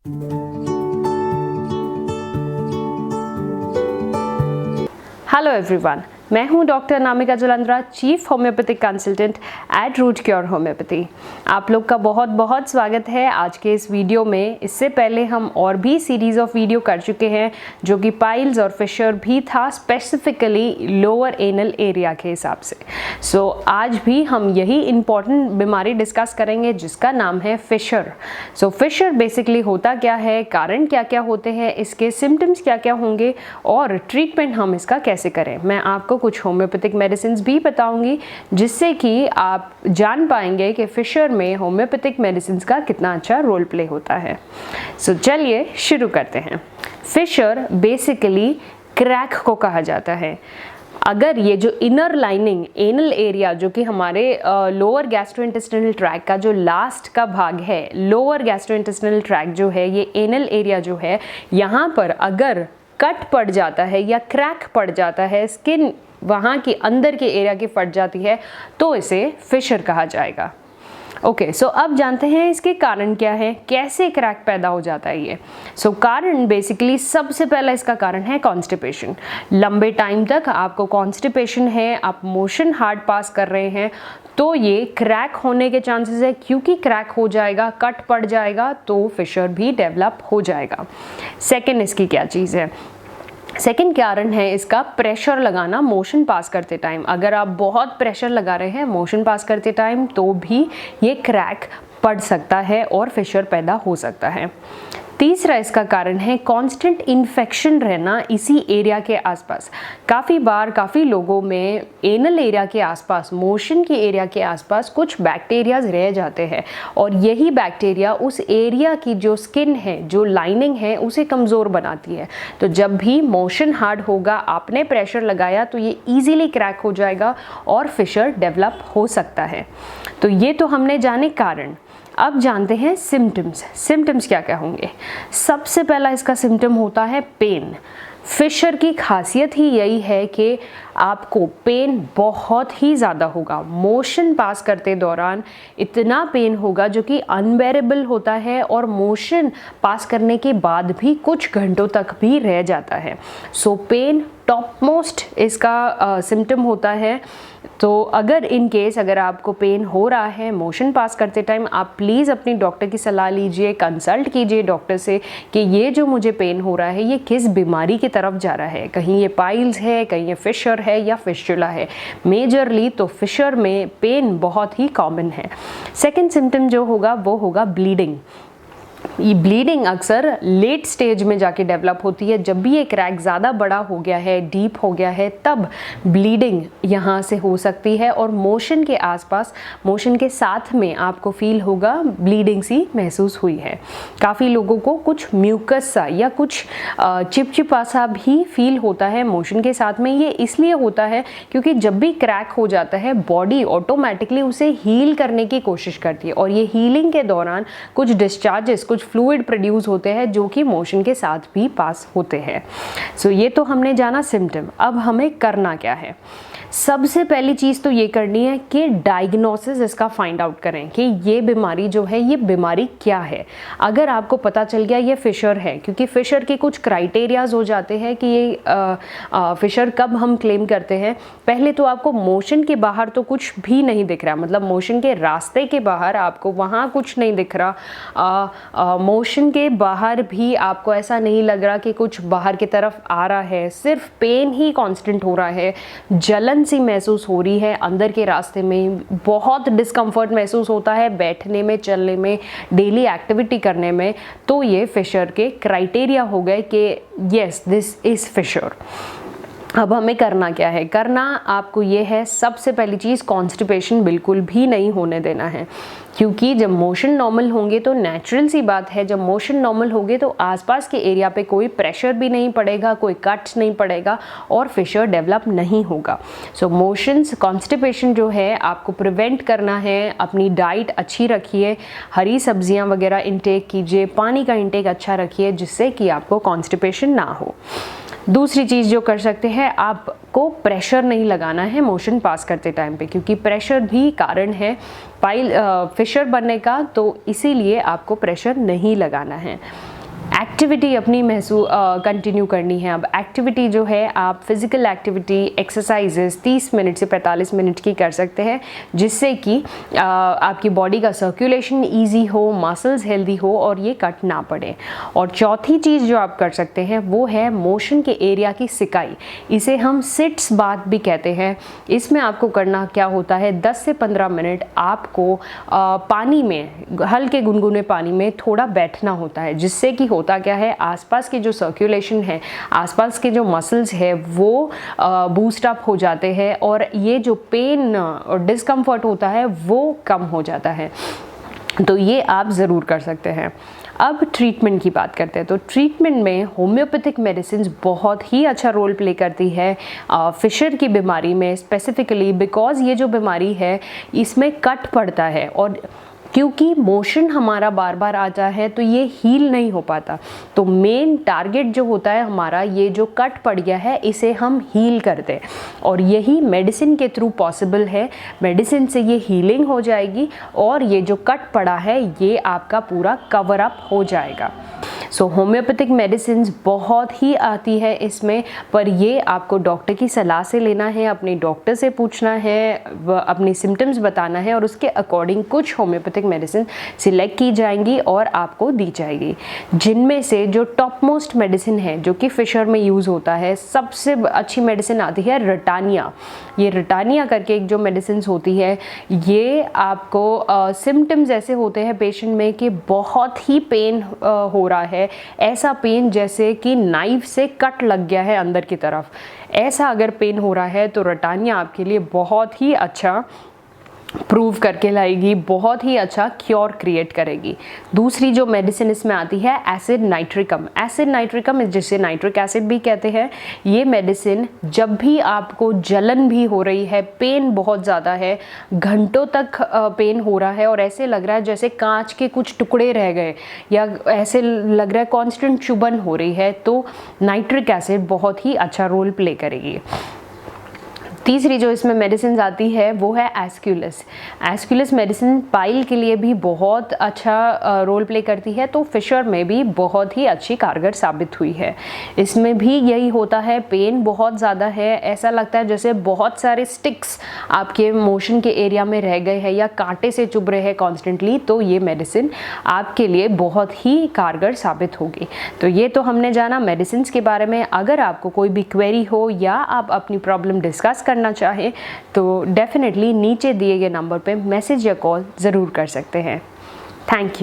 Hello everyone, मैं हूं doctor Namika Jalandhara, chief homeopathic consultant at Root Cure homeopathy. आप लोग का बहुत बहुत स्वागत है आज के इस वीडियो में। इससे पहले हम और भी सीरीज़ ऑफ वीडियो कर चुके हैं जो कि पाइल्स और फिशर भी था, स्पेसिफिकली लोअर एनल एरिया के हिसाब से। सो आज भी हम यही इम्पॉर्टेंट बीमारी डिस्कस करेंगे जिसका नाम है फिशर। सो फिशर बेसिकली होता क्या है, कारण क्या क्या होते हैं, इसके सिम्टम्स क्या क्या होंगे और ट्रीटमेंट हम इसका कैसे करें। मैं आपको कुछ होम्योपैथिक मेडिसिन भी बताऊंगी जिससे कि आप जान पाएंगे कि फिशर में होम्योपैथिक मेडिसिन का कितना अच्छा रोल प्ले होता है। सो चलिए शुरू करते हैं। फिशर बेसिकली क्रैक को कहा जाता है। अगर ये जो इनर लाइनिंग एनल एरिया जो कि हमारे लोअर गैस्ट्रोइंटेस्टिनल ट्रैक का जो लास्ट का भाग है, लोअर गैस्ट्रोइंटेस्टिनल ट्रैक जो है, ये एनल एरिया जो है, यहाँ पर अगर कट पड़ जाता है या क्रैक पड़ जाता है, स्किन वहाँ की अंदर के एरिया की फट जाती है, तो इसे फिशर कहा जाएगा। ओके, सो अब जानते हैं इसके कारण क्या है, कैसे क्रैक पैदा हो जाता है ये। सो कारण बेसिकली सबसे पहला इसका कारण है कॉन्स्टिपेशन। लंबे टाइम तक आपको कॉन्स्टिपेशन है, आप मोशन हार्ड पास कर रहे हैं, तो ये क्रैक होने के चांसेस है। क्योंकि क्रैक हो जाएगा, कट पड़ जाएगा, तो फिशर भी डेवलप हो जाएगा। सेकेंड इसकी क्या चीज़ है, सेकेंड कारण है इसका प्रेशर लगाना मोशन पास करते टाइम। अगर आप बहुत प्रेशर लगा रहे हैं मोशन पास करते टाइम तो भी ये क्रैक पड़ सकता है और फिशर पैदा हो सकता है। तीसरा इसका कारण है कांस्टेंट इन्फेक्शन रहना इसी एरिया के आसपास। काफ़ी बार काफ़ी लोगों में एनल एरिया के आसपास, मोशन के एरिया के आसपास कुछ बैक्टीरियाज रह जाते हैं और यही बैक्टीरिया उस एरिया की जो स्किन है, जो लाइनिंग है, उसे कमज़ोर बनाती है। तो जब भी मोशन हार्ड होगा, आपने प्रेशर लगाया, तो ये ईजीली क्रैक हो जाएगा और फिशर डेवलप हो सकता है। तो ये तो हमने जाने कारण। अब जानते हैं सिम्टम्स। सिम्टम्स क्या क्या होंगे। सबसे पहला इसका सिम्टम होता है पेन। फिशर की खासियत ही यही है कि आपको पेन बहुत ही ज़्यादा होगा। मोशन पास करते दौरान इतना पेन होगा जो कि अनबेरेबल होता है और मोशन पास करने के बाद भी कुछ घंटों तक भी रह जाता है। सो पेन टॉप मोस्ट इसका सिम्टम होता है। तो अगर इन केस अगर आपको पेन हो रहा है मोशन पास करते टाइम, आप प्लीज़ अपनी डॉक्टर की सलाह लीजिए, कंसल्ट कीजिए डॉक्टर से कि ये जो मुझे पेन हो रहा है ये किस बीमारी की तरफ जा रहा है। कहीं ये पाइल्स है, कहीं ये फिशर है या फिस्टुला है। मेजरली तो फिशर में पेन बहुत ही कॉमन है। सेकेंड सिम्टम जो होगा वो होगा ब्लीडिंग। ये ब्लीडिंग अक्सर लेट स्टेज में जाके डेवलप होती है। जब भी ये क्रैक ज़्यादा बड़ा हो गया है, डीप हो गया है, तब ब्लीडिंग यहाँ से हो सकती है और मोशन के आसपास, मोशन के साथ में आपको फील होगा ब्लीडिंग सी महसूस हुई है। काफ़ी लोगों को कुछ म्यूकस सा या कुछ चिपचिपा सा भी फील होता है मोशन के साथ में। ये इसलिए होता है क्योंकि जब भी क्रैक हो जाता है बॉडी ऑटोमेटिकली उसे हील करने की कोशिश करती है और ये हीलिंग के दौरान कुछ डिस्चार्जेस, कुछ फ्लूइड प्रोड्यूस होते हैं जो कि मोशन के साथ भी पास होते हैं। सो ये तो हमने जाना सिम्टम। अब हमें करना क्या है। सबसे पहली चीज़ तो ये करनी है कि डायग्नोसिस इसका फाइंड आउट करें कि ये बीमारी जो है ये बीमारी क्या है। अगर आपको पता चल गया ये फिशर है, क्योंकि फिशर के कुछ क्राइटेरियाज हो जाते हैं कि ये फिशर कब हम क्लेम करते हैं। पहले तो आपको मोशन के बाहर तो कुछ भी नहीं दिख रहा, मतलब मोशन के रास्ते के बाहर आपको वहाँ कुछ नहीं दिख रहा। मोशन के बाहर भी आपको ऐसा नहीं लग रहा कि कुछ बाहर की तरफ आ रहा है, सिर्फ पेन ही कांस्टेंट हो रहा है, जलन सी महसूस हो रही है अंदर के रास्ते में, बहुत डिस्कम्फर्ट महसूस होता है बैठने में, चलने में, डेली एक्टिविटी करने में, तो ये फिशर के क्राइटेरिया हो गए कि यस दिस इज़ फिशर। अब हमें करना क्या है। करना आपको ये है, सबसे पहली चीज़ कॉन्स्टिपेशन बिल्कुल भी नहीं होने देना है। क्योंकि जब मोशन नॉर्मल होंगे तो नेचुरल सी बात है, जब मोशन नॉर्मल होंगे तो आसपास के एरिया पे कोई प्रेशर भी नहीं पड़ेगा, कोई कट्स नहीं पड़ेगा और फिशर डेवलप नहीं होगा। सो मोशंस, कॉन्स्टिपेशन जो है आपको प्रिवेंट करना है। अपनी डाइट अच्छी रखिए, हरी सब्जियां वगैरह इंटेक कीजिए, पानी का इंटेक अच्छा रखिए जिससे कि आपको कॉन्स्टिपेशन ना हो। दूसरी चीज़ जो कर सकते हैं, आपको प्रेशर नहीं लगाना है मोशन पास करते टाइम पे, क्योंकि प्रेशर भी कारण है फिशर बनने का, तो इसीलिए आपको प्रेशर नहीं लगाना है। एक्टिविटी अपनी कंटिन्यू करनी है। अब एक्टिविटी जो है आप फिज़िकल एक्टिविटी एक्सरसाइजेस 30 मिनट से 45 मिनट की कर सकते हैं, जिससे कि आपकी बॉडी का सर्कुलेशन ईजी हो, मसल्स हेल्दी हो और ये कट ना पड़े। और चौथी चीज़ जो आप कर सकते हैं वो है मोशन के एरिया की सिकाई। इसे हम सिट्स बाथ भी कहते हैं। इसमें आपको करना क्या होता है, 10 से 15 मिनट आपको पानी में, हल्के गुनगुने पानी में थोड़ा बैठना होता है, जिससे कि होता क्या है, आसपास के जो सर्कुलेशन है, आसपास के जो मसल्स है वो बूस्ट अप हो जाते हैं और ये जो पेन और डिस्कम्फर्ट होता है वो कम हो जाता है। तो ये आप ज़रूर कर सकते हैं। अब ट्रीटमेंट की बात करते हैं। तो ट्रीटमेंट में होम्योपैथिक मेडिसिन बहुत ही अच्छा रोल प्ले करती है फिशर की बीमारी में, स्पेसिफिकली बिकॉज ये जो बीमारी है इसमें कट पड़ता है और क्योंकि मोशन हमारा बार बार आता है तो ये हील नहीं हो पाता। तो मेन टारगेट जो होता है हमारा, ये जो कट पड़ गया है इसे हम हील करते हैं और यही मेडिसिन के थ्रू पॉसिबल है। मेडिसिन से ये हीलिंग हो जाएगी और ये जो कट पड़ा है ये आपका पूरा कवर अप हो जाएगा। सो होम्योपैथिक मेडिसिन बहुत ही आती है इसमें, पर ये आपको डॉक्टर की सलाह से लेना है, अपने डॉक्टर से पूछना है, अपनी सिम्टम्स बताना है और उसके अकॉर्डिंग कुछ होम्योपैथिक मेडिसिन सिलेक्ट की जाएंगी और आपको दी जाएगी। जिनमें से जो टॉप मोस्ट मेडिसिन है जो कि फिशर में यूज़ होता है, सबसे अच्छी मेडिसिन आती है रिटानिया। ये रिटानिया करके एक जो मेडिसिन होती है, ये आपको सिम्टम्स ऐसे होते हैं पेशेंट में कि बहुत ही पेन हो रहा है, ऐसा पेन जैसे कि नाइफ से कट लग गया है अंदर की तरफ, ऐसा अगर पेन हो रहा है तो रिटानिया आपके लिए बहुत ही अच्छा प्रूव करके लाएगी, बहुत ही अच्छा क्योर क्रिएट करेगी। दूसरी जो मेडिसिन इसमें आती है एसिड नाइट्रिकम। एसिड नाइट्रिकम जिसे नाइट्रिक एसिड भी कहते हैं, ये मेडिसिन जब भी आपको जलन भी हो रही है, पेन बहुत ज़्यादा है, घंटों तक पेन हो रहा है और ऐसे लग रहा है जैसे कांच के कुछ टुकड़े रह गए या ऐसे लग रहा है कॉन्स्टेंट चुभन हो रही है, तो नाइट्रिक एसिड बहुत ही अच्छा रोल प्ले करेगी। तीसरी जो इसमें मेडिसिन आती है वो है एस्क्यूलस। एस्क्यूलस मेडिसिन पाइल के लिए भी बहुत अच्छा रोल प्ले करती है, तो फिशर में भी बहुत ही अच्छी कारगर साबित हुई है। इसमें भी यही होता है, पेन बहुत ज़्यादा है, ऐसा लगता है जैसे बहुत सारे स्टिक्स आपके मोशन के एरिया में रह गए हैं या कांटे से चुभ रहे हैं कॉन्स्टेंटली, तो ये मेडिसिन आपके लिए बहुत ही कारगर साबित होगी। तो ये तो हमने जाना मेडिसिन के बारे में। अगर आपको कोई भी क्वेरी हो या आप अपनी प्रॉब्लम डिस्कस करना चाहे तो डेफिनेटली नीचे दिए गए नंबर पे मैसेज या कॉल ज़रूर कर सकते हैं। Thank you.